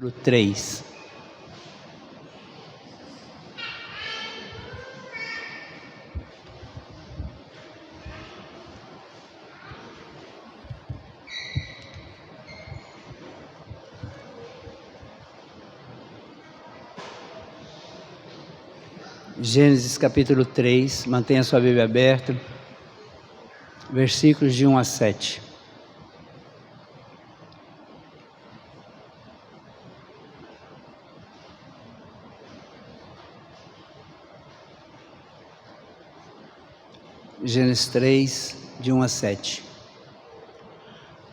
capítulo 3. Gênesis capítulo 3, mantenha sua Bíblia aberta, versículos de 1 a 7. Gênesis 3, de 1 a 7.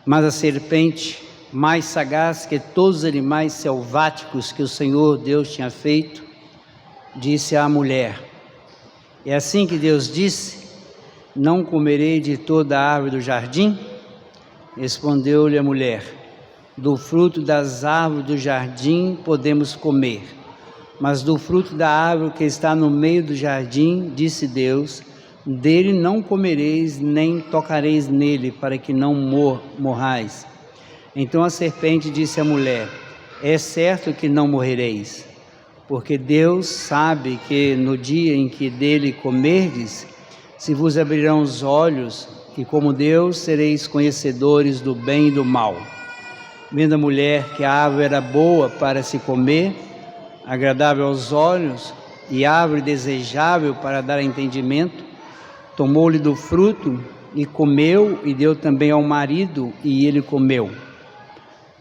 Mas a serpente, mais sagaz que todos os animais selváticos que o Senhor Deus tinha feito, disse à mulher: é assim que Deus disse: não comerei de toda a árvore do jardim? Respondeu-lhe a mulher: do fruto das árvores do jardim podemos comer, mas do fruto da árvore que está no meio do jardim, disse Deus, dele não comereis, nem tocareis nele, para que não morrais. Então a serpente disse à mulher: é certo que não morrereis, porque Deus sabe que no dia em que dele comerdes, se vos abrirão os olhos, e como Deus sereis conhecedores do bem e do mal. Vendo a mulher que a árvore era boa para se comer, agradável aos olhos, e árvore desejável para dar entendimento, tomou-lhe do fruto e comeu, e deu também ao marido, e ele comeu.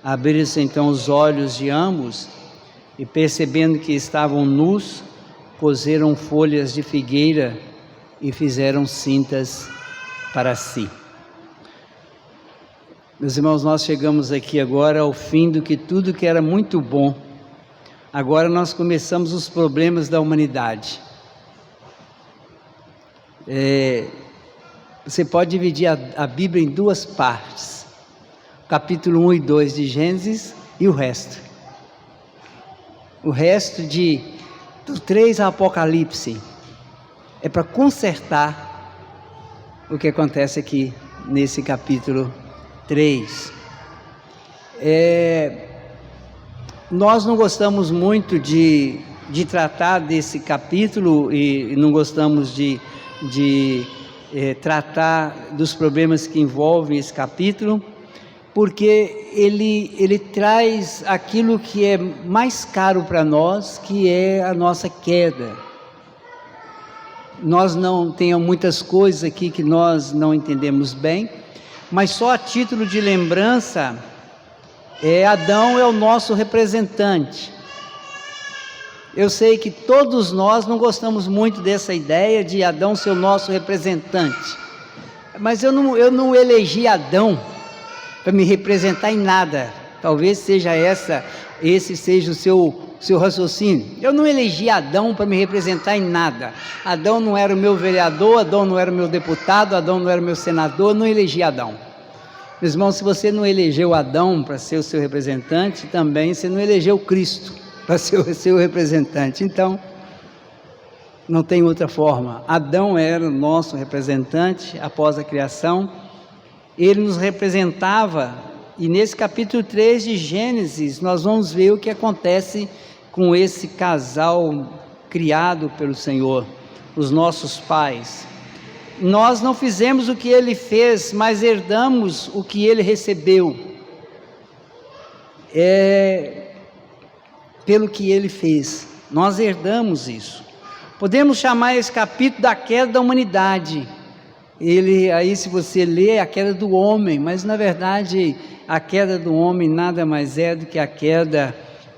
Abriram-se então os olhos de ambos, e percebendo que estavam nus, coseram folhas de figueira e fizeram cintas para si. Meus irmãos, nós chegamos aqui agora ao fim do que tudo que era muito bom. Agora nós começamos os problemas da humanidade. Você pode dividir a Bíblia em duas partes, capítulo 1 e 2 de Gênesis e o resto. O resto do 3 ao Apocalipse é para consertar o que acontece aqui nesse capítulo 3. Nós não gostamos muito de tratar desse capítulo e não gostamos de tratar dos problemas que envolvem esse capítulo, porque ele traz aquilo que é mais caro para nós, que é a nossa queda. Nós não temos muitas coisas aqui que nós não entendemos bem, mas só a título de lembrança, Adão é o nosso representante. Eu sei que todos nós não gostamos muito dessa ideia de Adão ser o nosso representante, mas eu não elegi Adão para me representar em nada. Talvez esse seja o seu raciocínio. Eu não elegi Adão para me representar em nada. Adão não era o meu vereador, Adão não era o meu deputado, Adão não era o meu senador, eu não elegi Adão. Meus irmãos, se você não elegeu Adão para ser o seu representante, também você não elegeu Cristo para ser o seu representante. Então, não tem outra forma. Adão era o nosso representante após a criação. Ele nos representava, e nesse capítulo 3 de Gênesis, nós vamos ver o que acontece com esse casal criado pelo Senhor, os nossos pais. Nós não fizemos o que ele fez, mas herdamos o que ele recebeu. Pelo que ele fez, nós herdamos isso. Podemos chamar esse capítulo da queda da humanidade. Aí se você ler, é a queda do homem, mas na verdade a queda do homem nada mais é do que a queda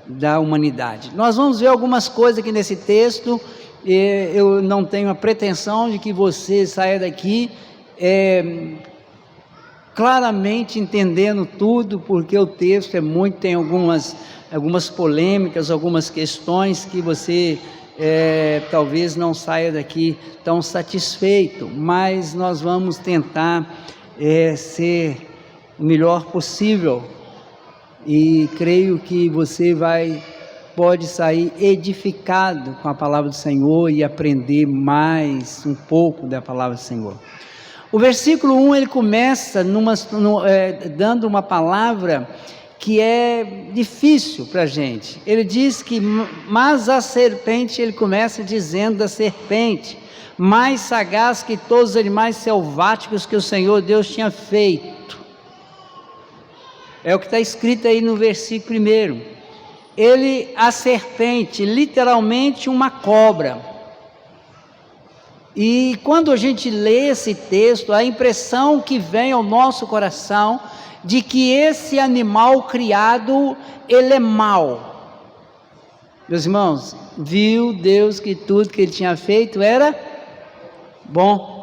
da humanidade. Nós vamos ver algumas coisas aqui nesse texto. Eu não tenho a pretensão de que você saia daqui claramente entendendo tudo, porque o texto tem algumas polêmicas, algumas questões que você talvez não saia daqui tão satisfeito, mas nós vamos tentar ser o melhor possível, e creio que você pode sair edificado com a palavra do Senhor e aprender mais um pouco da palavra do Senhor. O versículo 1 ele começa dando uma palavra que é difícil para a gente. Ele diz que, mas a serpente, ele começa dizendo da serpente, mais sagaz que todos os animais selváticos que o Senhor Deus tinha feito. É o que está escrito aí no versículo 1. A serpente, literalmente uma cobra. E quando a gente lê esse texto, a impressão que vem ao nosso coração de que esse animal criado, ele é mau. Meus irmãos, viu Deus que tudo que ele tinha feito era bom.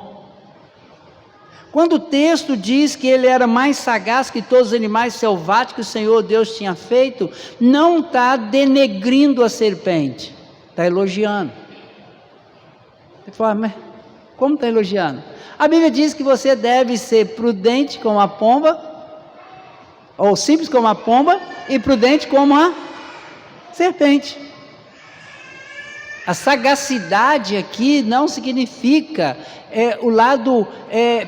Quando o texto diz que ele era mais sagaz que todos os animais selváticos que o Senhor Deus tinha feito, não está denegrindo a serpente, está elogiando. Você fala, mas como está elogiando? A Bíblia diz que você deve ser prudente como a pomba, ou simples como a pomba, e prudente como a serpente. A sagacidade aqui não significa o lado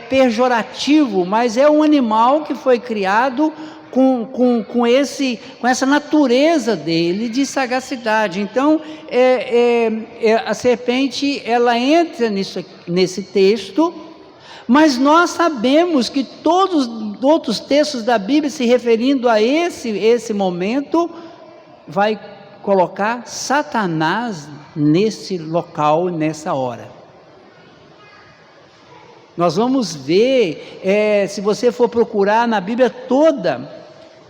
pejorativo, mas é um animal que foi criado com essa natureza dele de sagacidade. Então, a serpente, ela entra nesse texto, mas nós sabemos que todos os outros textos da Bíblia se referindo a esse momento, vai colocar Satanás nesse local, nessa hora. Nós vamos ver, se você for procurar na Bíblia toda,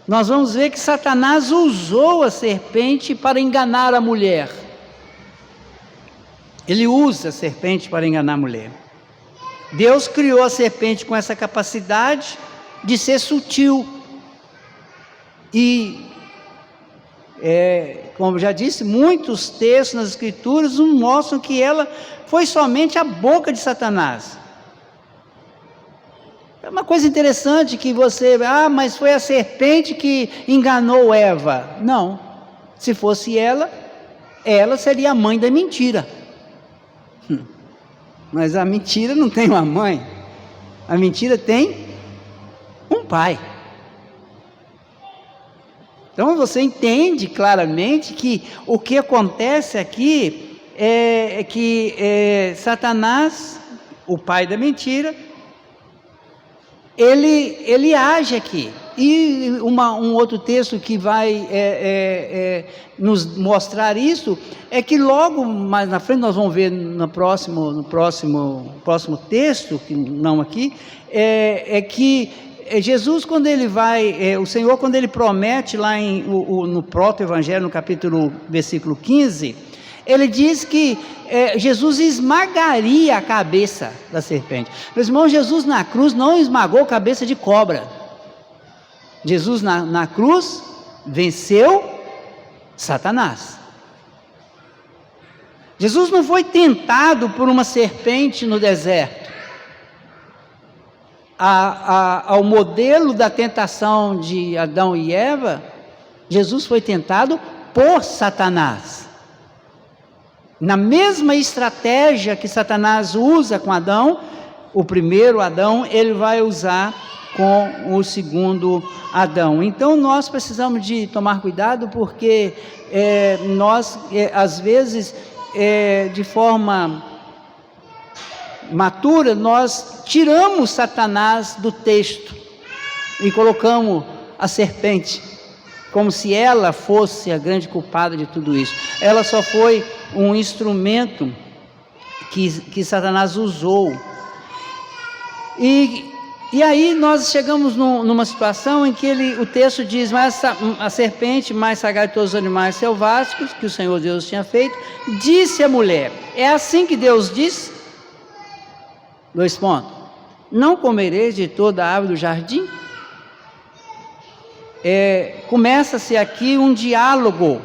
nós vamos ver que Satanás usou a serpente para enganar a mulher. Ele usa a serpente para enganar a mulher. Deus criou a serpente com essa capacidade de ser sutil. E, como já disse, muitos textos nas Escrituras mostram que ela foi somente a boca de Satanás. É uma coisa interessante que mas foi a serpente que enganou Eva. Não, se fosse ela seria a mãe da mentira. Mas a mentira não tem uma mãe, a mentira tem um pai. Então você entende claramente que o que acontece aqui é que Satanás, o pai da mentira, ele age aqui. E um outro texto que vai nos mostrar isso, é que logo mais na frente, nós vamos ver no próximo texto, que não aqui, que Jesus, quando ele vai, o Senhor, quando ele promete lá no proto-evangelho, no capítulo, versículo 15, ele diz que Jesus esmagaria a cabeça da serpente. Meus irmãos, Jesus na cruz não esmagou a cabeça de cobra. Jesus na cruz venceu Satanás. Jesus não foi tentado por uma serpente no deserto. Ao modelo da tentação de Adão e Eva, Jesus foi tentado por Satanás. Na mesma estratégia que Satanás usa com Adão, o primeiro Adão, ele vai usar com o segundo Adão. Então nós precisamos de tomar cuidado, porque nós, às vezes, de forma matura, nós tiramos Satanás do texto e colocamos a serpente, como se ela fosse a grande culpada de tudo isso. Ela só foi um instrumento que Satanás usou. E aí nós chegamos numa situação em que o texto diz, mas a serpente mais sagaz de todos os animais selváticos que o Senhor Deus tinha feito, disse a mulher, é assim que Deus diz? 2 pontos. Não comereis de toda a árvore do jardim? Começa-se aqui um diálogo.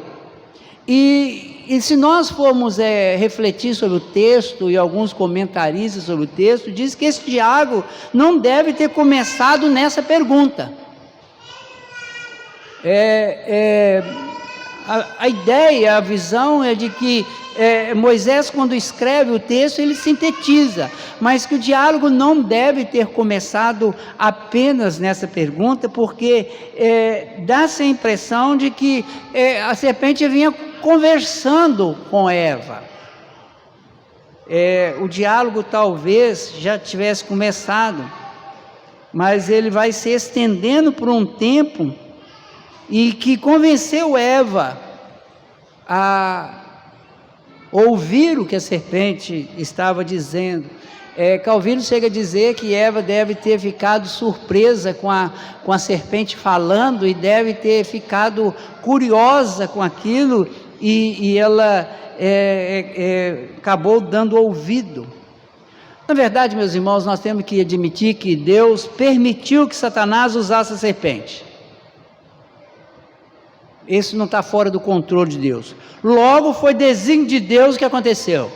E se nós formos refletir sobre o texto, e alguns comentaristas sobre o texto, diz que esse diálogo não deve ter começado nessa pergunta. A ideia, a visão é de que Moisés, quando escreve o texto, ele sintetiza, mas que o diálogo não deve ter começado apenas nessa pergunta, porque dá-se a impressão de que a serpente vinha conversando com Eva. O diálogo talvez já tivesse começado, mas ele vai se estendendo por um tempo, e que convenceu Eva a ouvir o que a serpente estava dizendo. Calvino chega a dizer que Eva deve ter ficado surpresa com a serpente falando, e deve ter ficado curiosa com aquilo, e ela acabou dando ouvido. Na verdade, meus irmãos, nós temos que admitir que Deus permitiu que Satanás usasse a serpente. Isso não está fora do controle de Deus. Logo, foi desígnio de Deus o que aconteceu.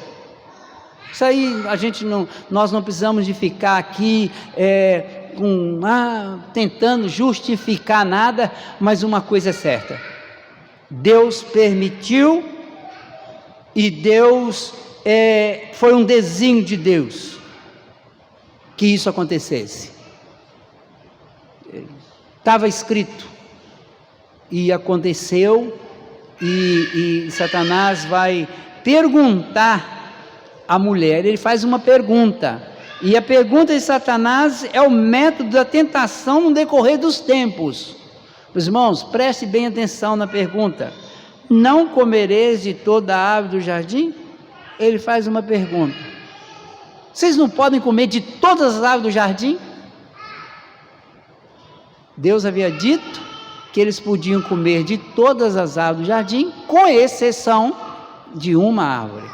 Isso aí, nós não precisamos de ficar aqui tentando justificar nada, mas uma coisa é certa: Deus permitiu, e Deus foi um desígnio de Deus que isso acontecesse. Estava escrito. E aconteceu, e Satanás vai perguntar à mulher. Ele faz uma pergunta, e a pergunta de Satanás é o método da tentação no decorrer dos tempos. Meus irmãos, preste bem atenção na pergunta: não comereis de toda a árvore do jardim? Ele faz uma pergunta: vocês não podem comer de todas as árvores do jardim? Deus havia dito que eles podiam comer de todas as árvores do jardim, com exceção de uma árvore.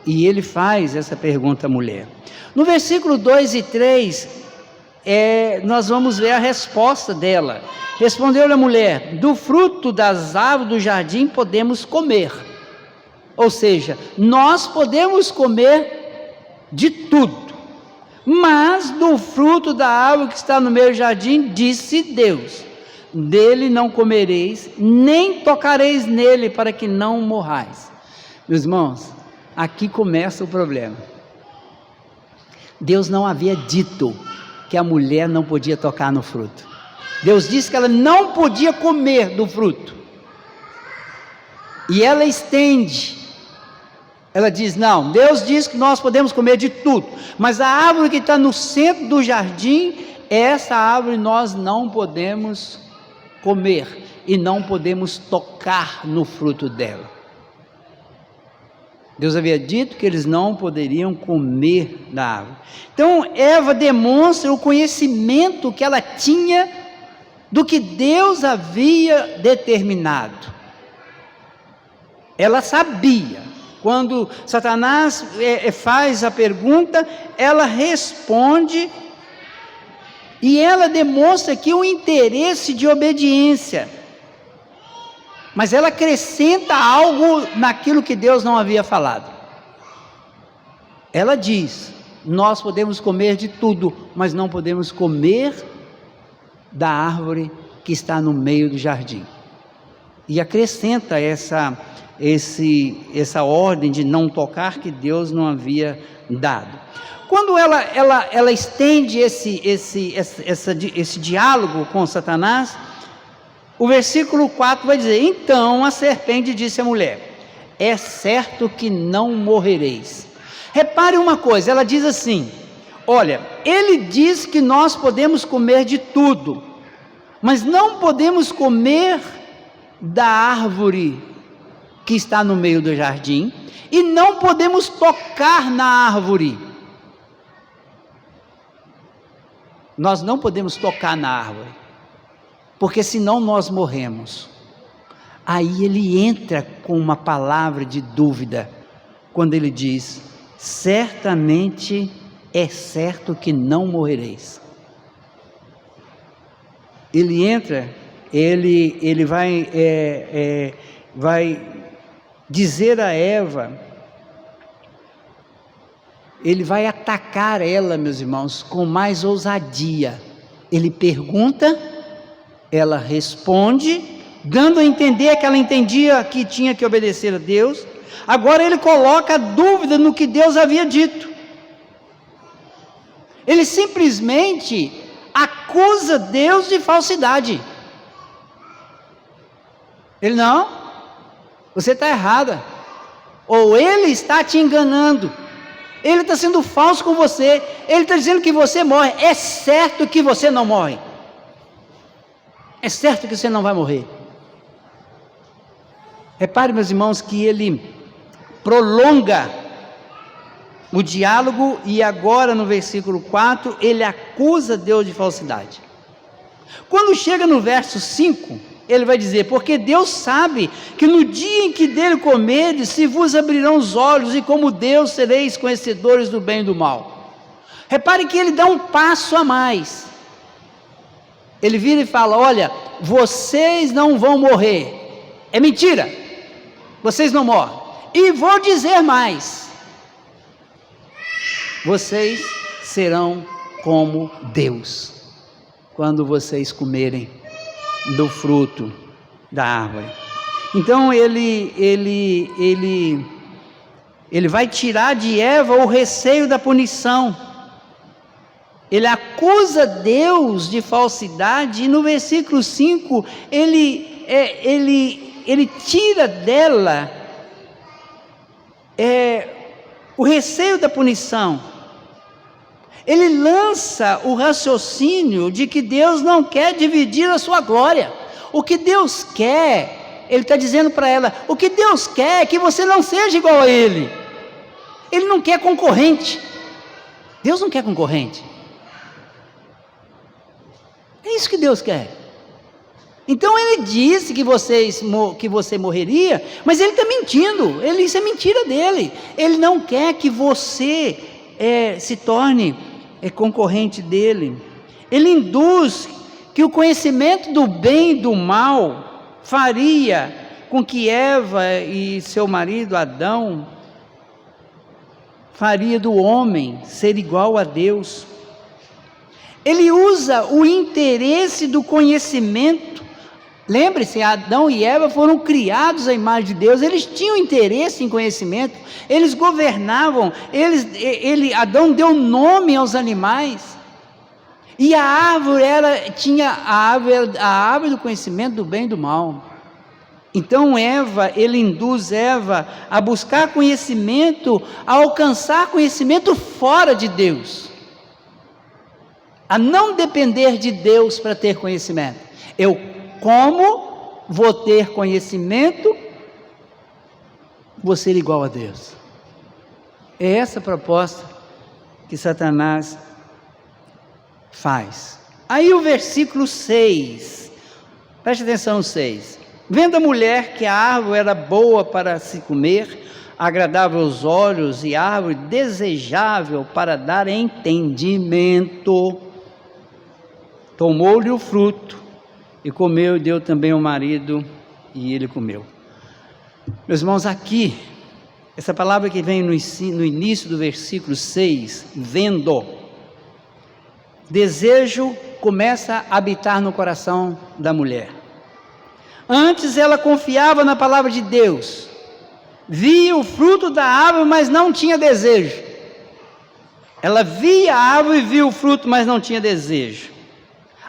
E ele faz essa pergunta à mulher. No versículo 2 e 3, nós vamos ver a resposta dela. Respondeu-lhe a mulher: do fruto das árvores do jardim podemos comer. Ou seja, nós podemos comer de tudo, mas do fruto da árvore que está no meio do jardim, disse Deus: dele não comereis, nem tocareis nele, para que não morrais. Meus irmãos, aqui começa o problema. Deus não havia dito que a mulher não podia tocar no fruto. Deus disse que ela não podia comer do fruto. E ela estende. Ela diz: não, Deus diz que nós podemos comer de tudo, mas a árvore que está no centro do jardim, essa árvore nós não podemos comer, e não podemos tocar no fruto dela. Deus havia dito que eles não poderiam comer da árvore. Então Eva demonstra o conhecimento que ela tinha do que Deus havia determinado. Ela sabia. Quando Satanás faz a pergunta, ela responde, e ela demonstra aqui um interesse de obediência, mas ela acrescenta algo naquilo que Deus não havia falado. Ela diz: nós podemos comer de tudo, mas não podemos comer da árvore que está no meio do jardim. E acrescenta essa ordem de não tocar que Deus não havia dado. Quando ela estende esse diálogo com Satanás, o versículo 4 vai dizer: então a serpente disse à mulher: é certo que não morrereis. Repare uma coisa, ela diz assim: olha, ele diz que nós podemos comer de tudo, mas não podemos comer da árvore que está no meio do jardim, e não podemos tocar na árvore. Nós não podemos tocar na árvore, porque senão nós morremos. Aí ele entra com uma palavra de dúvida, quando ele diz: certamente é certo que não morrereis. Ele entra, ele vai dizer a Eva, ele vai atacar ela, meus irmãos, com mais ousadia. Ele pergunta, ela responde, dando a entender que ela entendia que tinha que obedecer a Deus, Agora ele coloca dúvida no que Deus havia dito. Ele simplesmente acusa Deus de falsidade. Ele, não, você está errada, ou ele está te enganando, ele está sendo falso com você, ele está dizendo que você morre. É certo que você não morre, é certo que você não vai morrer. Repare, meus irmãos, que ele prolonga o diálogo, e agora no versículo 4, ele acusa Deus de falsidade. Quando chega no verso 5, ele vai dizer: porque Deus sabe que no dia em que dele comerdes, se vos abrirão os olhos, e como Deus sereis conhecedores do bem e do mal. Repare que ele dá um passo a mais. Ele vira e fala: olha, vocês não vão morrer. É mentira, vocês não morrem. E vou dizer mais: vocês serão como Deus, quando vocês comerem do fruto da árvore. Então ele vai tirar de Eva o receio da punição. Ele acusa Deus de falsidade, e no versículo 5 ele tira dela o receio da punição. Ele lança o raciocínio de que Deus não quer dividir a sua glória. O que Deus quer, ele está dizendo para ela, o que Deus quer é que você não seja igual a Ele. Ele não quer concorrente. Deus não quer concorrente. É isso que Deus quer. Então ele disse que você morreria, mas ele está mentindo. Isso é mentira dele. Ele não quer que você se torne concorrente dele. Ele induz que o conhecimento do bem e do mal faria com que Eva e seu marido Adão faria do homem ser igual a Deus. Ele usa o interesse do conhecimento. Lembre-se, Adão e Eva foram criados à imagem de Deus, eles tinham interesse em conhecimento, eles governavam, Adão deu nome aos animais, e a árvore tinha a árvore do conhecimento do bem e do mal. Então ele induz Eva a buscar conhecimento, a alcançar conhecimento fora de Deus, a não depender de Deus para ter conhecimento. Como vou ter conhecimento, vou ser igual a Deus. É essa a proposta que Satanás faz. Aí o versículo 6, preste atenção no 6. Vendo a mulher que a árvore era boa para se comer, agradável aos olhos, e árvore desejável para dar entendimento, tomou-lhe o fruto, e comeu, e deu também ao marido, e ele comeu. Meus irmãos, aqui, essa palavra que vem no início do versículo 6, vendo, desejo começa a habitar no coração da mulher. Antes ela confiava na palavra de Deus, via o fruto da árvore, mas não tinha desejo. Ela via a árvore e via o fruto, mas não tinha desejo.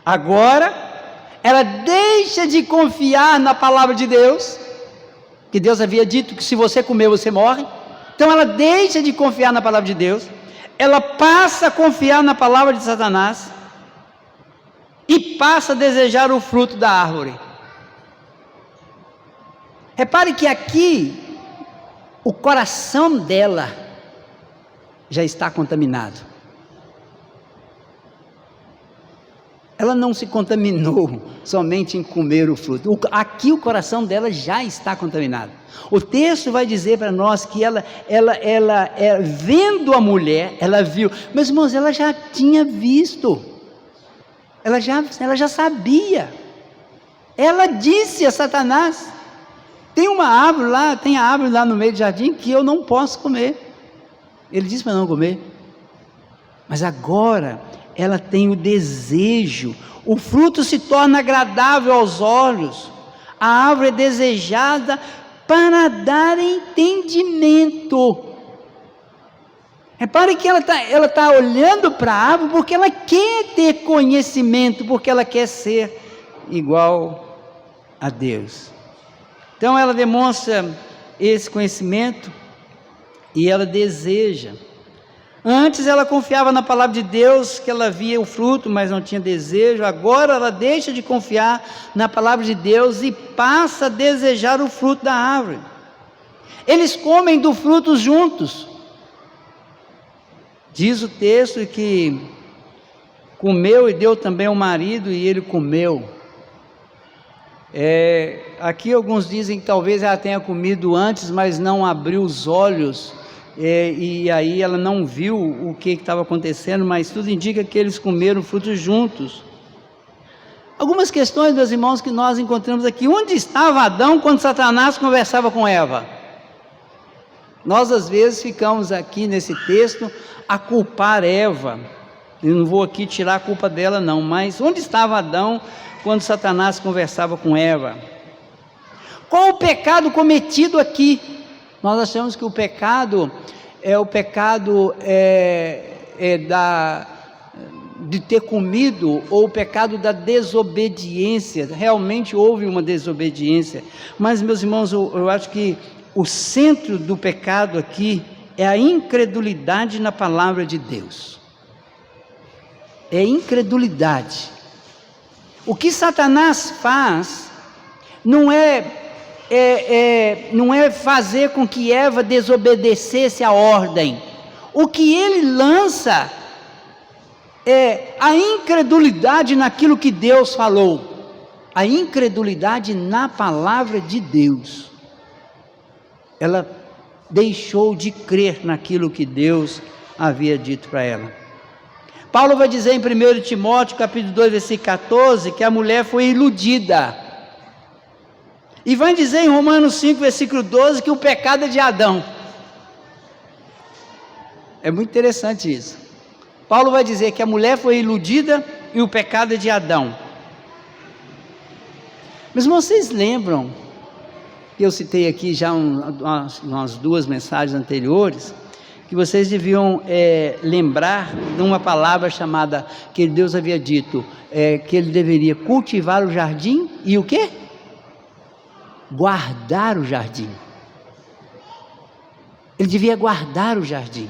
Agora ela deixa de confiar na palavra de Deus, que Deus havia dito que se você comer você morre. Então ela deixa de confiar na palavra de Deus, ela passa a confiar na palavra de Satanás, e passa a desejar o fruto da árvore. Repare que aqui o coração dela já está contaminado. Ela não se contaminou somente em comer o fruto. Aqui o coração dela já está contaminado. O texto vai dizer para nós que ela vendo a mulher, ela viu. Meus irmãos, ela já tinha visto. Ela já sabia. Ela disse a Satanás: tem a árvore lá no meio do jardim que eu não posso comer. Ele disse para não comer. Mas agora ela tem o desejo, o fruto se torna agradável aos olhos, a árvore é desejada para dar entendimento. Repare que ela tá olhando para a árvore porque ela quer ter conhecimento, porque ela quer ser igual a Deus. Então ela demonstra esse conhecimento e ela deseja. Antes ela confiava na palavra de Deus, que ela via o fruto, mas não tinha desejo. Agora ela deixa de confiar na palavra de Deus e passa a desejar o fruto da árvore. Eles comem do fruto juntos. Diz o texto que comeu e deu também ao marido e ele comeu. Aqui alguns dizem que talvez ela tenha comido antes, mas não abriu os olhos. E aí ela não viu o que estava acontecendo, mas tudo indica que eles comeram frutos juntos. Algumas questões, meus irmãos, que nós encontramos aqui. Onde estava Adão quando Satanás conversava com Eva? Nós às vezes ficamos aqui nesse texto a culpar Eva. Eu não vou aqui tirar a culpa dela não, mas onde estava Adão quando Satanás conversava com Eva? Qual o pecado cometido aqui? Nós achamos que o pecado é o pecado de ter comido, ou o pecado da desobediência. Realmente houve uma desobediência, mas meus irmãos, eu acho que o centro do pecado aqui é a incredulidade na palavra de Deus. É incredulidade. O que Satanás faz não é fazer com que Eva desobedecesse a ordem. O que ele lança é a incredulidade naquilo que Deus falou, a incredulidade na palavra de Deus. Ela deixou de crer naquilo que Deus havia dito para ela. Paulo vai dizer em 1 Timóteo capítulo 2, versículo 14, que a mulher foi iludida. E vai dizer em Romanos 5, versículo 12, que o pecado é de Adão. É muito interessante isso. Paulo vai dizer que a mulher foi iludida e o pecado é de Adão. Mas vocês lembram, que eu citei aqui já umas duas mensagens anteriores, que vocês deviam lembrar de uma palavra chamada, que Deus havia dito, que ele deveria cultivar o jardim e o quê? Guardar o jardim. Ele devia guardar o jardim.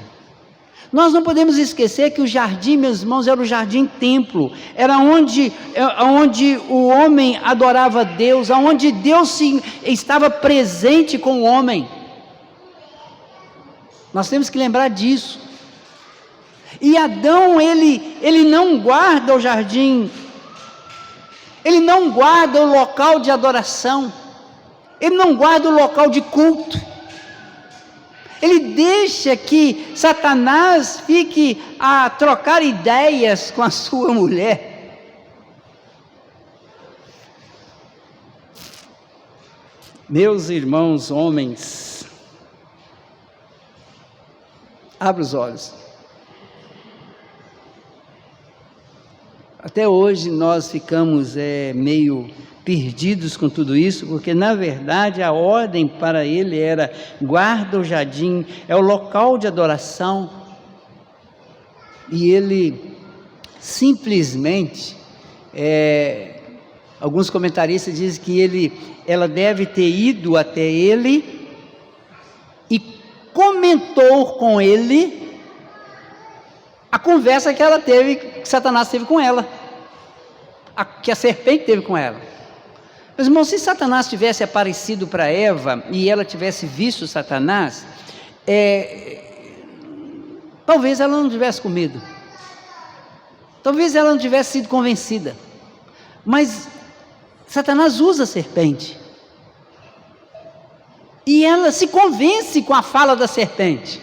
Nós não podemos esquecer que o jardim, meus irmãos, era o jardim templo, era onde o homem adorava Deus, onde Deus estava presente com o homem. Nós temos que lembrar disso. E Adão, ele não guarda o jardim, ele não guarda o local de adoração, ele não guarda o local de culto. Ele deixa que Satanás fique a trocar ideias com a sua mulher. Meus irmãos homens, abra os olhos. Até hoje nós ficamos meio perdidos com tudo isso, porque na verdade a ordem para ele era: guarda o jardim, é o local de adoração. E ele simplesmente, alguns comentaristas dizem que ela deve ter ido até ele e comentou com ele a conversa que ela teve, que Satanás teve com ela, que a serpente teve com ela. Meus irmãos, se Satanás tivesse aparecido para Eva e ela tivesse visto Satanás, talvez ela não tivesse comido, talvez ela não tivesse sido convencida, mas Satanás usa a serpente, e ela se convence com a fala da serpente.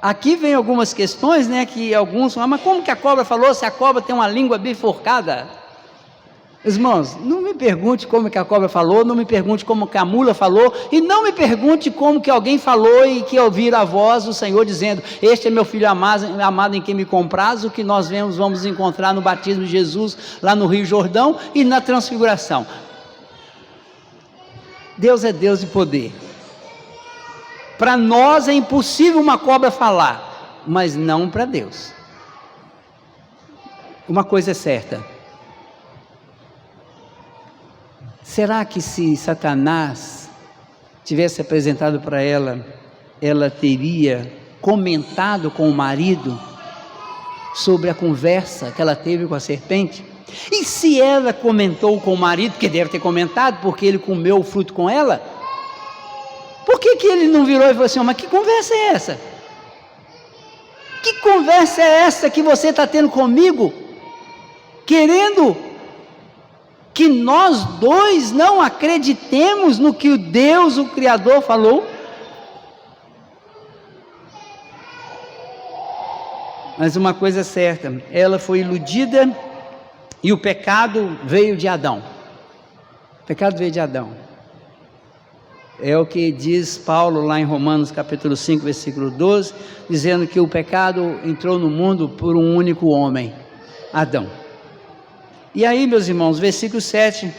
Aqui vem algumas questões, que alguns falam: mas como que a cobra falou, se a cobra tem uma língua bifurcada? Irmãos, não me pergunte como que a cobra falou, não me pergunte como que a mula falou, e não me pergunte como que alguém falou e que ouvir a voz do Senhor dizendo: este é meu filho amado em quem me compraz, o que nós vamos encontrar no batismo de Jesus, lá no Rio Jordão e na transfiguração. Deus é Deus de poder. Para nós é impossível uma cobra falar, mas não para Deus. Uma coisa é certa: será que se Satanás tivesse apresentado para ela, ela teria comentado com o marido sobre a conversa que ela teve com a serpente? E se ela comentou com o marido, que deve ter comentado, porque ele comeu o fruto com ela, por que ele não virou e falou assim: mas que conversa é essa? Que conversa é essa que você está tendo comigo? Querendo que nós dois não acreditemos no que o Deus, o Criador, falou? Mas uma coisa é certa: ela foi iludida e o pecado veio de Adão. O pecado veio de Adão. É o que diz Paulo lá em Romanos capítulo 5, versículo 12, dizendo que o pecado entrou no mundo por um único homem, Adão. E aí, meus irmãos, versículo 7,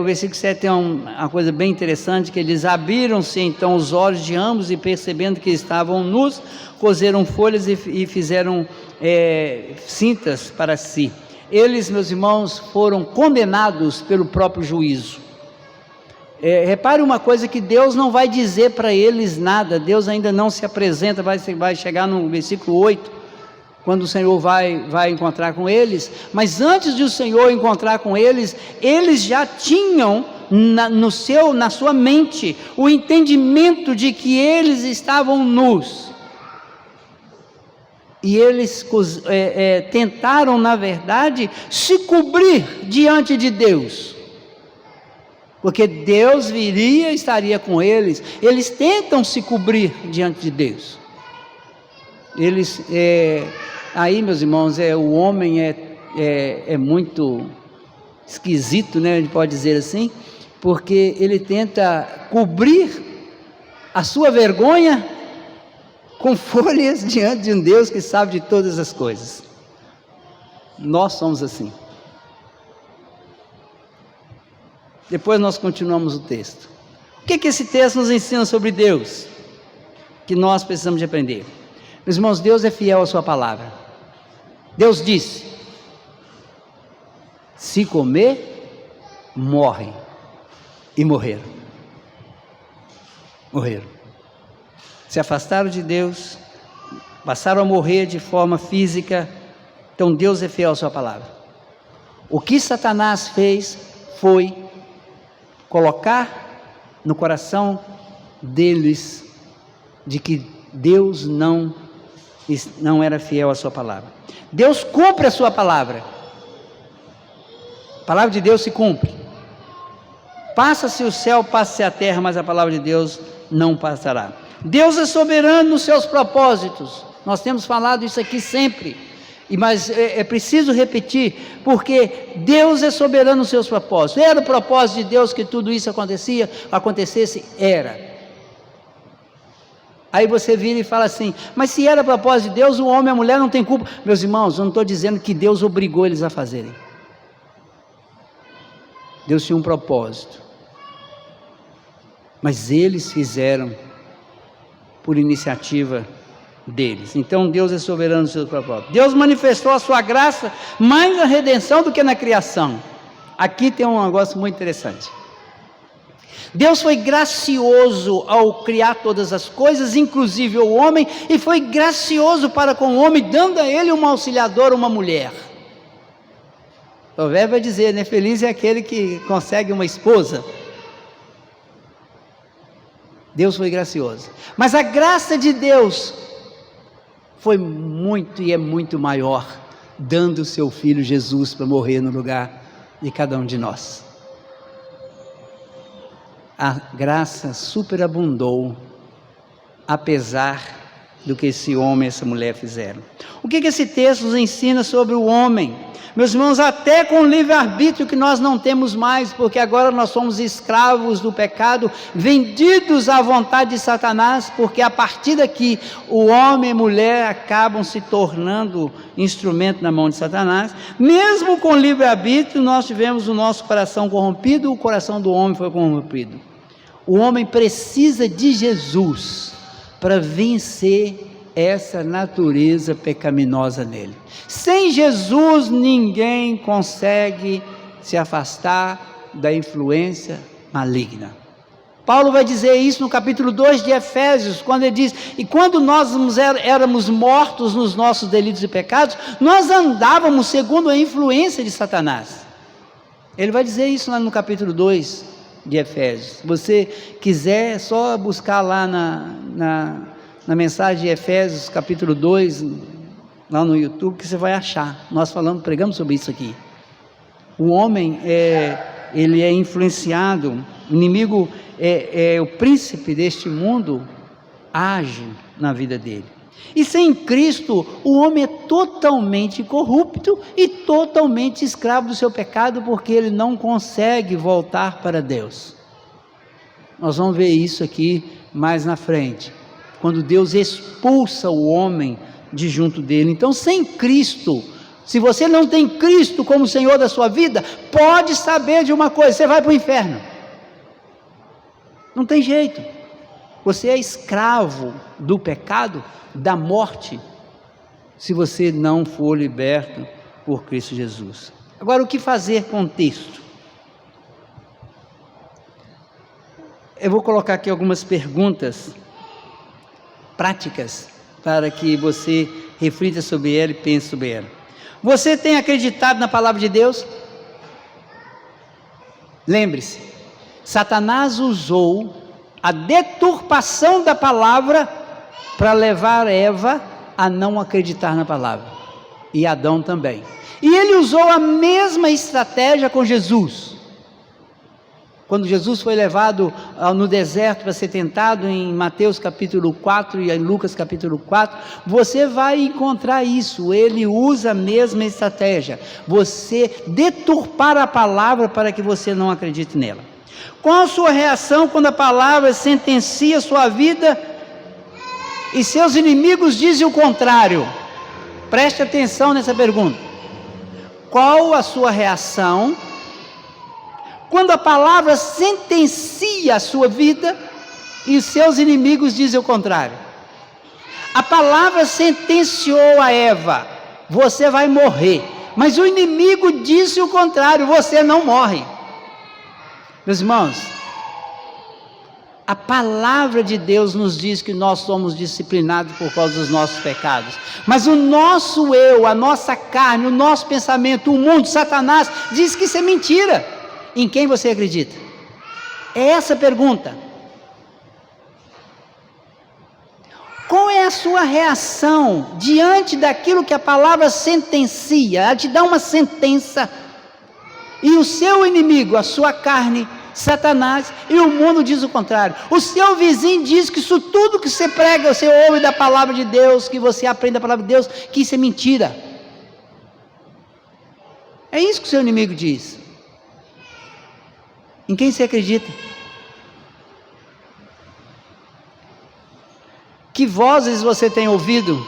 o versículo 7 tem uma coisa bem interessante, que eles abriram-se então os olhos de ambos e percebendo que estavam nus, coseram folhas e fizeram cintas para si. Eles, meus irmãos, foram condenados pelo próprio juízo. Repare uma coisa, que Deus não vai dizer para eles nada, Deus ainda não se apresenta, vai chegar no versículo 8, quando o Senhor vai encontrar com eles, mas antes de o Senhor encontrar com eles, eles já tinham na sua mente o entendimento de que eles estavam nus, e eles tentaram, na verdade, se cobrir diante de Deus, porque Deus viria e estaria com eles. Eles tentam se cobrir diante de Deus. Aí, meus irmãos, o homem é muito esquisito, né? A gente pode dizer assim, porque ele tenta cobrir a sua vergonha com folhas diante de um Deus que sabe de todas as coisas. Nós somos assim. Depois nós continuamos o texto. O que esse texto nos ensina sobre Deus, que nós precisamos de aprender? Meus irmãos, Deus é fiel à sua palavra. Deus disse: se comer, morre. E morreram. Se afastaram de Deus, passaram a morrer de forma física. Então Deus é fiel à sua palavra. O que Satanás fez foi colocar no coração deles de que Deus não era fiel à sua palavra. Deus cumpre a sua palavra. A palavra de Deus se cumpre. Passa-se o céu, passa-se a terra, mas a palavra de Deus não passará. Deus é soberano nos seus propósitos. Nós temos falado isso aqui sempre, mas é preciso repetir, porque Deus é soberano nos seus propósitos. Era o propósito de Deus que tudo isso acontecesse? Era. Aí você vira e fala assim: mas se era propósito de Deus, o homem e a mulher não tem culpa. Meus irmãos, eu não estou dizendo que Deus obrigou eles a fazerem. Deus tinha um propósito, mas eles fizeram por iniciativa deles. Então Deus é soberano no seu propósito. Deus manifestou a sua graça mais na redenção do que na criação. Aqui tem um negócio muito interessante. Deus foi gracioso ao criar todas as coisas, inclusive o homem, e foi gracioso para com o homem, dando a ele uma auxiliadora, uma mulher. O provérbio vai dizer, né? Feliz é aquele que consegue uma esposa. Deus foi gracioso, mas a graça de Deus foi muito e é muito maior, dando o seu Filho Jesus para morrer no lugar de cada um de nós. A graça superabundou, apesar do que esse homem e essa mulher fizeram. O que esse texto nos ensina sobre o homem? Meus irmãos, até com o livre-arbítrio que nós não temos mais, porque agora nós somos escravos do pecado, vendidos à vontade de Satanás, porque a partir daqui o homem e a mulher acabam se tornando instrumento na mão de Satanás. Mesmo com o livre-arbítrio, nós tivemos o nosso coração corrompido, o coração do homem foi corrompido. O homem precisa de Jesus para vencer essa natureza pecaminosa nele. Sem Jesus, ninguém consegue se afastar da influência maligna. Paulo vai dizer isso no capítulo 2 de Efésios, quando ele diz: e quando nós éramos mortos nos nossos delitos e pecados, nós andávamos segundo a influência de Satanás. Ele vai dizer isso lá no capítulo 2 de Efésios. Se você quiser, é só buscar lá na mensagem de Efésios, capítulo 2, lá no YouTube, que você vai achar. Nós pregamos sobre isso aqui. O homem, ele é influenciado, o inimigo, o príncipe deste mundo, age na vida dele. E sem Cristo, o homem é totalmente corrupto e totalmente escravo do seu pecado, porque ele não consegue voltar para Deus. Nós vamos ver isso aqui mais na frente, quando Deus expulsa o homem de junto dele. Então, sem Cristo, se você não tem Cristo como Senhor da sua vida, pode saber de uma coisa: você vai para o inferno. Não tem jeito. Você é escravo do pecado, da morte, se você não for liberto por Cristo Jesus. Agora, o que fazer com o texto? Eu vou colocar aqui algumas perguntas práticas para que você reflita sobre ela e pense sobre ela. Você tem acreditado na palavra de Deus? Lembre-se, Satanás usou a deturpação da palavra para levar Eva a não acreditar na palavra, e Adão também. E ele usou a mesma estratégia com Jesus. Quando Jesus foi levado no deserto para ser tentado, em Mateus capítulo 4 e em Lucas capítulo 4, você vai encontrar isso. Ele usa a mesma estratégia, você deturpar a palavra para que você não acredite nela. Qual a sua reação quando a palavra sentencia a sua vida e seus inimigos dizem o contrário? Preste atenção nessa pergunta. Qual a sua reação quando a palavra sentencia a sua vida e os seus inimigos dizem o contrário? A palavra sentenciou a Eva: você vai morrer. Mas o inimigo disse o contrário: você não morre. Meus irmãos, a palavra de Deus nos diz que nós somos disciplinados por causa dos nossos pecados. Mas o nosso eu, a nossa carne, o nosso pensamento, o mundo, Satanás, diz que isso é mentira. Em quem você acredita? É essa a pergunta. Qual é a sua reação diante daquilo que a palavra sentencia? Ela te dá uma sentença, e o seu inimigo, a sua carne, Satanás, e o mundo diz o contrário. O seu vizinho diz que isso tudo que você prega, você ouve da palavra de Deus, que você aprende da palavra de Deus, que isso é mentira. É isso que o seu inimigo diz. Em quem você acredita? Que vozes você tem ouvido?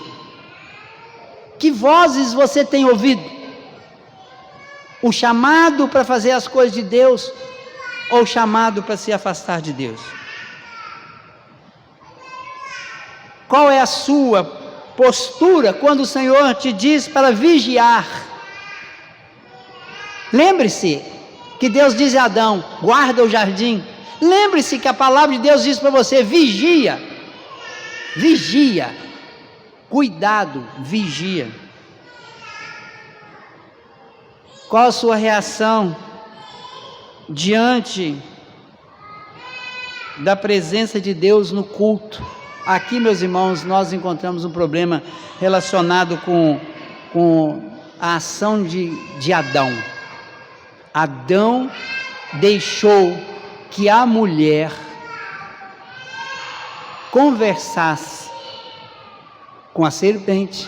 Que vozes você tem ouvido? O chamado para fazer as coisas de Deus, ou o chamado para se afastar de Deus? Qual é a sua postura quando o Senhor te diz para vigiar? Lembre-se que Deus diz a Adão: guarda o jardim. Lembre-se que a palavra de Deus diz para você: vigia. Vigia. Cuidado, vigia. Qual a sua reação diante da presença de Deus no culto? Aqui, meus irmãos, nós encontramos um problema relacionado com a ação de Adão. Adão deixou que a mulher conversasse com a serpente,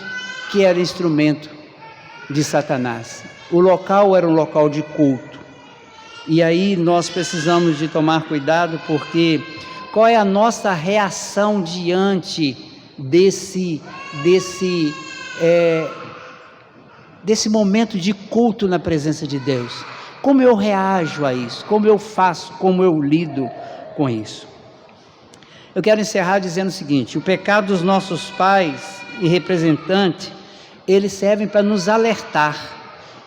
que era instrumento de Satanás. O local era um local de culto. E aí nós precisamos de tomar cuidado, porque qual é a nossa reação diante desse momento de culto na presença de Deus? Como eu reajo a isso? Como eu faço? Como eu lido com isso? Eu quero encerrar dizendo o seguinte: o pecado dos nossos pais e representantes, eles servem para nos alertar,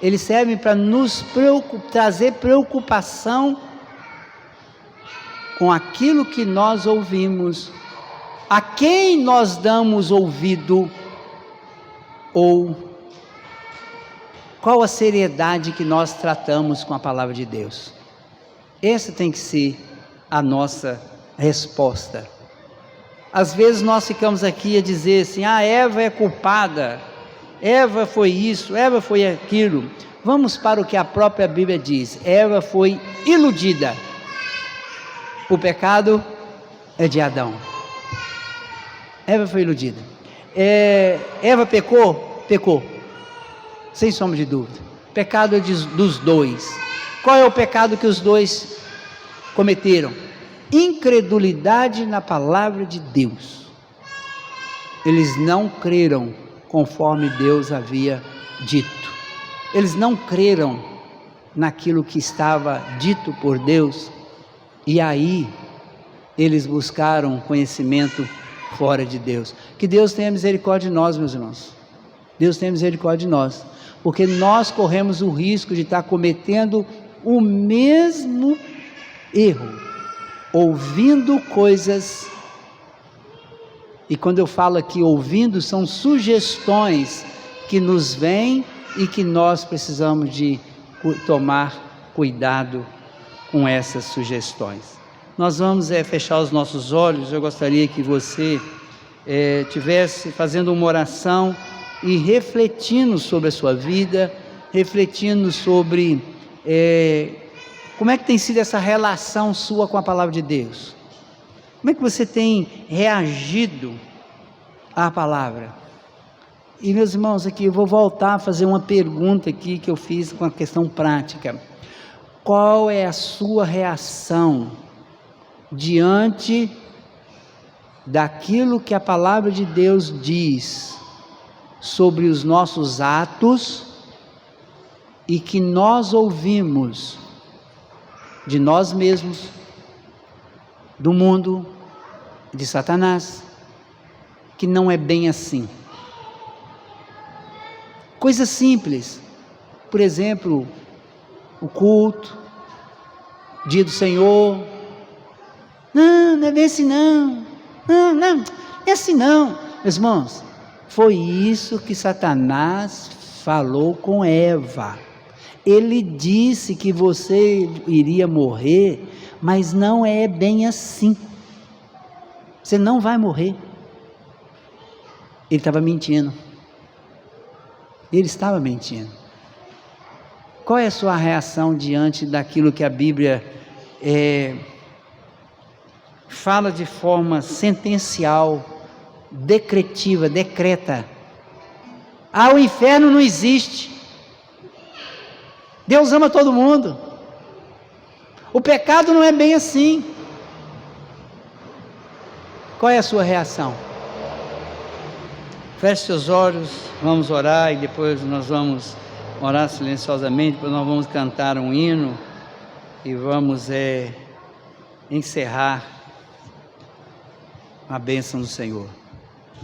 eles servem para nos trazer preocupação com aquilo que nós ouvimos, a quem nós damos ouvido, ou qual a seriedade que nós tratamos com a palavra de Deus. Essa tem que ser a nossa resposta. Às vezes nós ficamos aqui a dizer assim: Eva é culpada, Eva foi isso, Eva foi aquilo. Vamos para o que a própria Bíblia diz: Eva foi iludida. O pecado é de Adão. Eva foi iludida. Eva pecou? Pecou. Sem sombra de dúvida. Pecado é dos dois. Qual é o pecado que os dois cometeram? Incredulidade na palavra de Deus. Eles não creram conforme Deus havia dito. Eles não creram naquilo que estava dito por Deus, e aí eles buscaram conhecimento fora de Deus. Que Deus tenha misericórdia de nós, meus irmãos. Deus tenha misericórdia de nós, porque nós corremos o risco de estar cometendo o mesmo erro, ouvindo coisas. E quando eu falo aqui ouvindo, são sugestões que nos vêm e que nós precisamos de tomar cuidado com essas sugestões. Nós vamos fechar os nossos olhos. Eu gostaria que você tivesse fazendo uma oração e refletindo sobre a sua vida, refletindo sobre como é que tem sido essa relação sua com a palavra de Deus. Como é que você tem reagido à palavra? E meus irmãos, aqui eu vou voltar a fazer uma pergunta aqui que eu fiz com a questão prática. Qual é a sua reação diante daquilo que a palavra de Deus diz sobre os nossos atos e que nós ouvimos de nós mesmos, do mundo, de Satanás, que não é bem assim? Coisas simples, por exemplo, o culto, dia do Senhor. Não é bem assim não, não é assim não. Meus irmãos, foi isso que Satanás falou com Eva. Ele disse que você iria morrer, mas não é bem assim. Você não vai morrer. Ele estava mentindo. Ele estava mentindo. Qual é a sua reação diante daquilo que a Bíblia fala de forma sentencial, decretiva, decreta? O inferno não existe. Deus ama todo mundo. O pecado não é bem assim. Qual é a sua reação? Feche seus olhos, vamos orar e depois nós vamos orar silenciosamente, depois nós vamos cantar um hino e vamos encerrar a bênção do Senhor.